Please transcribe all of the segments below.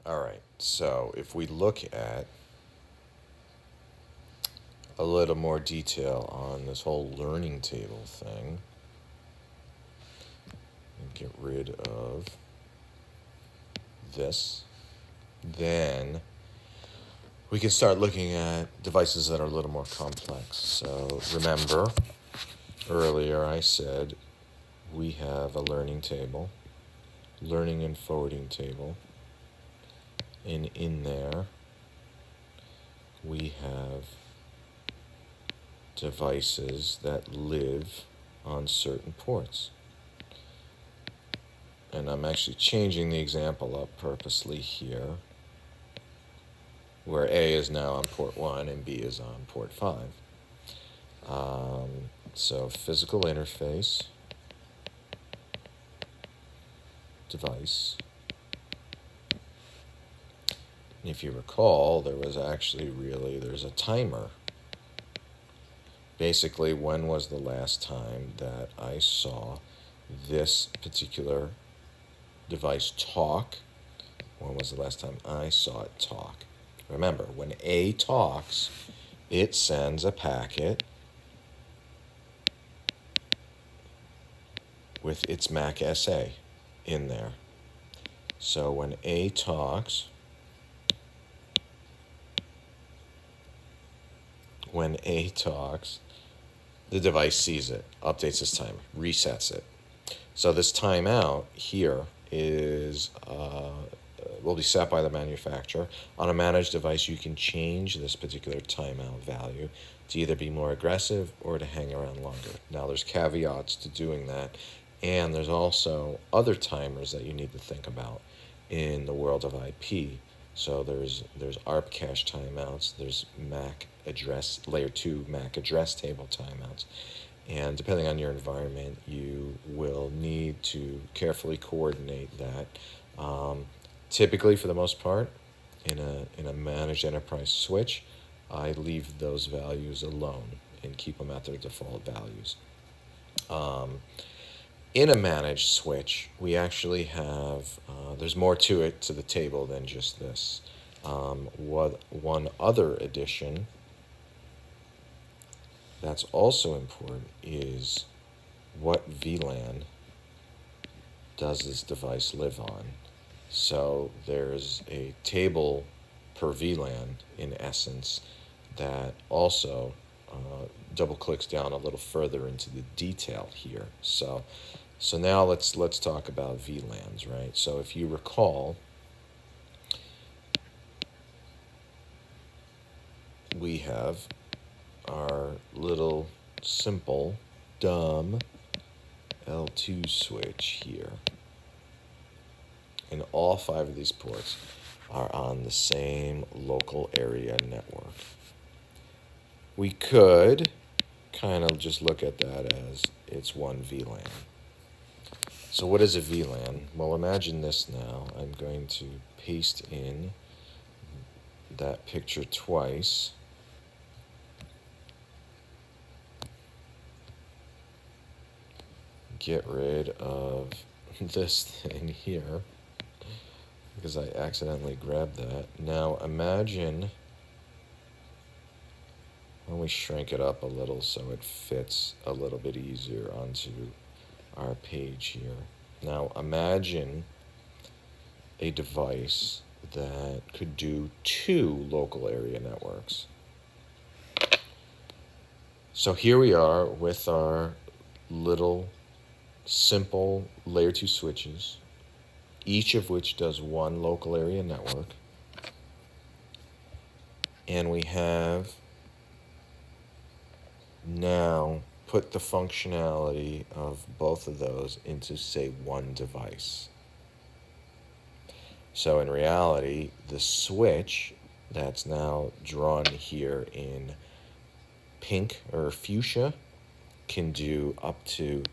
All right, so if we look at a little more detail on this whole learning table thing, and get rid of this, then we can start looking at devices that are a little more complex. So remember, earlier I said we have a learning table, learning and forwarding table, and in there we have devices that live on certain ports. And I'm actually changing the example up purposely here, where A is now on port 1 and B is on port 5. So physical interface, device. And if you recall, there's a timer. Basically, when was the last time that I saw this particular device talk? When was the last time I saw it talk? Remember, when A talks, it sends a packet with its MAC SA in there. So when A talks, the device sees it, updates its timer, resets it. So this timeout here will be set by the manufacturer. On a managed device, you can change this particular timeout value to either be more aggressive or to hang around longer. Now, there's caveats to doing that, and there's also other timers that you need to think about in the world of IP. So there's ARP cache timeouts, there's layer 2 MAC address table timeouts. And depending on your environment, you will need to carefully coordinate that. Typically, for the most part, in a managed enterprise switch, I leave those values alone and keep them at their default values. In a managed switch, we actually have, there's more to it, to the table, than just this. One other addition that's also important is what VLAN does this device live on. So there's a table per VLAN, in essence, that also double clicks down a little further into the detail here. So now let's talk about VLANs, right? So if you recall, we have our little simple, dumb L2 switch here. And all 5 of these ports are on the same local area network. We could kind of just look at that as it's one VLAN. So what is a VLAN? Well, imagine this now. I'm going to paste in that picture twice. Get rid of this thing here because I accidentally grabbed that. Now imagine, when we shrink it up a little so it fits a little bit easier onto our page here. Now imagine a device that could do 2 local area networks. So here we are with our little simple layer 2 switches, each of which does 1 local area network. And we have now put the functionality of both of those into, say, 1 device. So in reality, the switch that's now drawn here in pink or fuchsia can do up to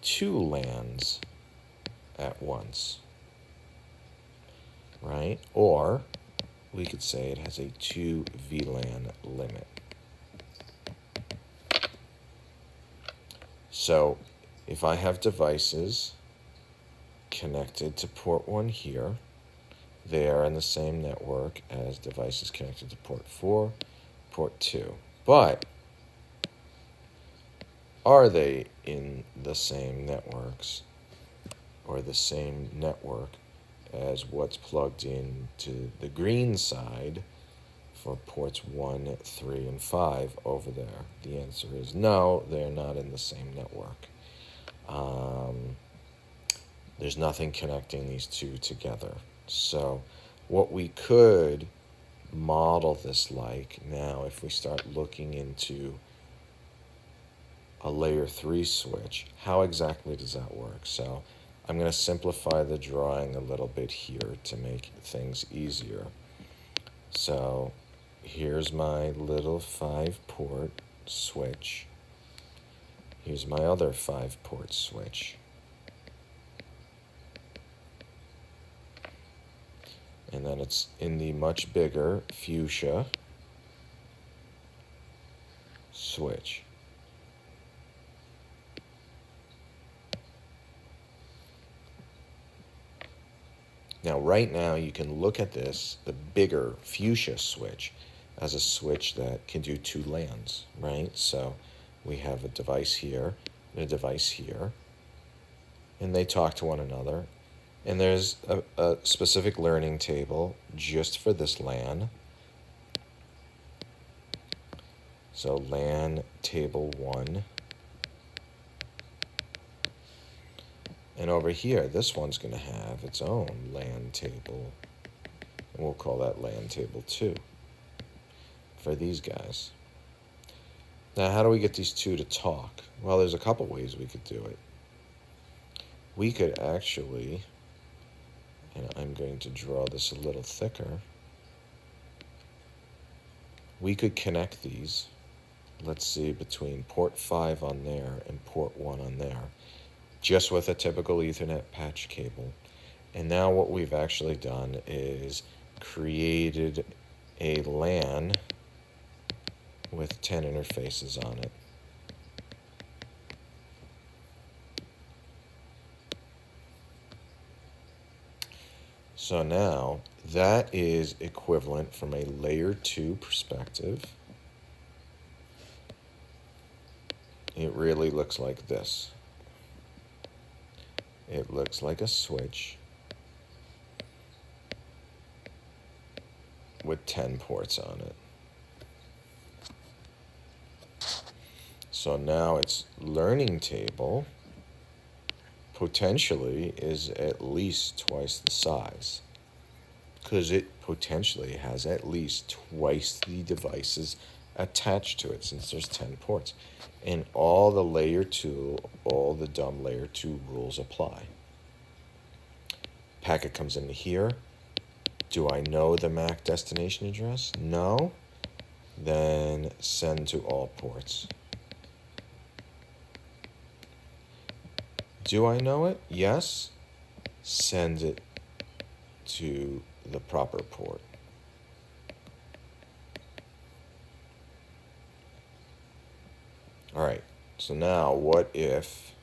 2 LANs at once, right? Or we could say it has a 2 VLAN limit. So if I have devices connected to port 1 here, They are in the same network as devices connected to port 4, port 2. But are they in the same networks or the same network as what's plugged in to the green side for ports 1, 3, and 5 over there? The answer is no, they're not in the same network. There's nothing connecting these two together. So what we could model this like now, if we start looking into a layer 3 switch, how exactly does that work? So I'm going to simplify the drawing a little bit here to make things easier. So here's my little 5-port switch. Here's my other 5-port switch. And then it's in the much bigger fuchsia switch. Now, right now, you can look at this, the bigger fuchsia switch, as a switch that can do 2 LANs, right? So we have a device here and a device here, and they talk to one another. And there's a specific learning table just for this LAN. So LAN table 1. And over here, this one's going to have its own LAN table. And we'll call that LAN table 2 for these guys. Now, how do we get these two to talk? Well, there's a couple ways we could do it. We could actually, and I'm going to draw this a little thicker, we could connect these, let's see, between port 5 on there and port 1 on there, just with a typical Ethernet patch cable. And now what we've actually done is created a LAN with 10 interfaces on it. So now that is equivalent from a layer 2 perspective. It really looks like this. It looks like a switch with 10 ports on it. So now its learning table potentially is at least twice the size, because it potentially has at least twice the devices attached to it, since there's 10 ports. And all the layer 2, all the dumb layer 2 rules apply. Packet comes into here. Do I know the MAC destination address? No. Then send to all ports. Do I know it? Yes. Send it to the proper port. All right, so now what if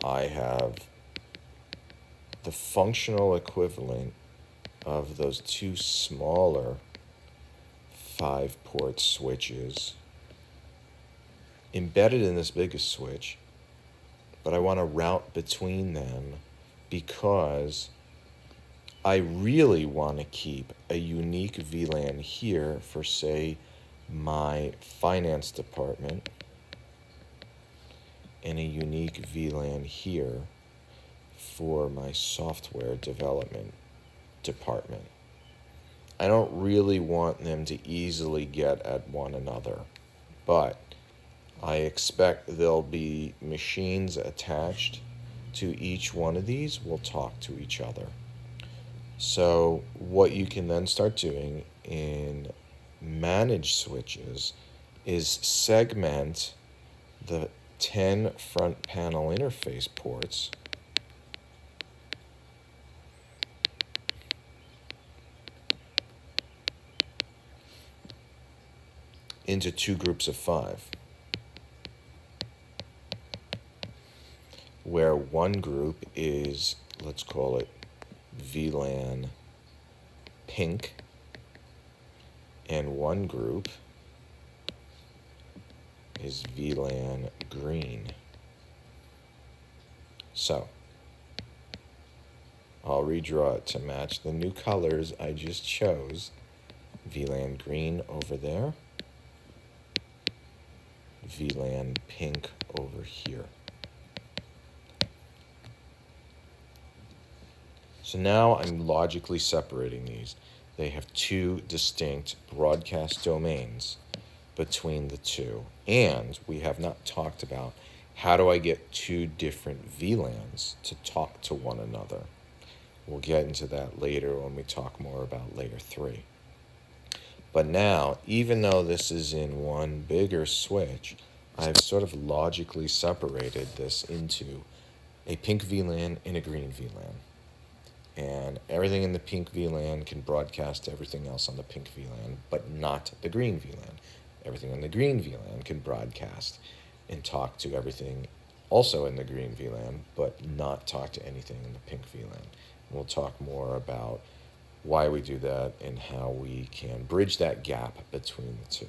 I have the functional equivalent of those 2 smaller 5-port switches embedded in this biggest switch, but I want to route between them because I really want to keep a unique VLAN here for, say, my finance department, and a unique VLAN here for my software development department. I don't really want them to easily get at one another, but I expect there'll be machines attached to each one of these will talk to each other. So what you can then start doing in managed switches is segment the 10 front panel interface ports into 2 groups of 5, where one group is, let's call it VLAN pink, and one group is VLAN green. So I'll redraw it to match the new colors I just chose. VLAN green over there, VLAN pink over here. So now I'm logically separating these. They have two distinct broadcast domains between the two. And we have not talked about how do I get two different VLANs to talk to one another. We'll get into that later when we talk more about layer 3. But now, even though this is in one bigger switch, I've sort of logically separated this into a pink VLAN and a green VLAN. And everything in the pink VLAN can broadcast to everything else on the pink VLAN, but not the green VLAN. Everything on the green VLAN can broadcast and talk to everything also in the green VLAN, but not talk to anything in the pink VLAN. We'll talk more about why we do that and how we can bridge that gap between the two.